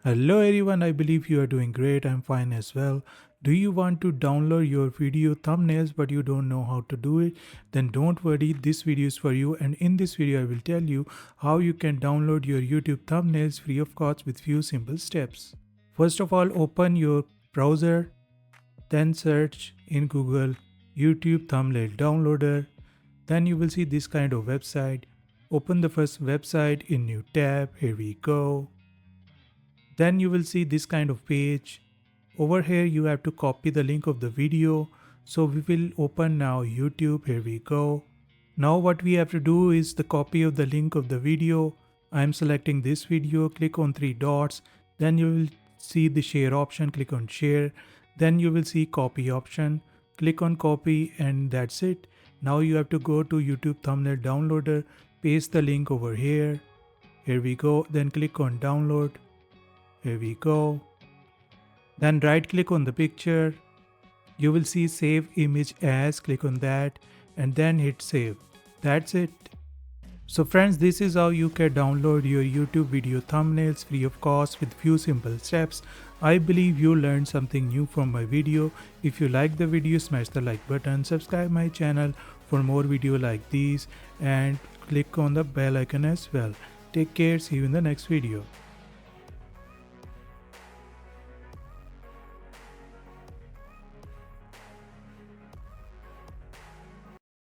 Hello everyone, I believe you are doing great. I'm fine as well. Do you want to download your video thumbnails but you don't know how to do it? Then don't worry, this video is for you, and in this video I will tell you how you can download your YouTube thumbnails free of cost with few simple steps. First of all, open your browser, then search in Google YouTube thumbnail downloader. Then you will see this kind of website. Open the first website in new tab. Here we go. Then you will see this kind of page. Over here you have to copy the link of the video. So we will open now YouTube. Here we go. Now what we have to do is the copy of the link of the video. I am selecting this video. Click on three dots. Then you will see the share option. Click on share. Then you will see copy option. Click on copy and that's it. Now you have to go to YouTube thumbnail downloader. Paste the link over here. Here we go. Then click on download. Here we go. Then right click on the picture. You will see save image as. Click on that and then hit save. That's it. So friends, this is how you can download your YouTube video thumbnails free of cost with few simple steps. I believe you learned something new from my video. If you like the video, smash the like button, subscribe my channel for more video like these and click on the bell icon as well. Take care, see you in the next video.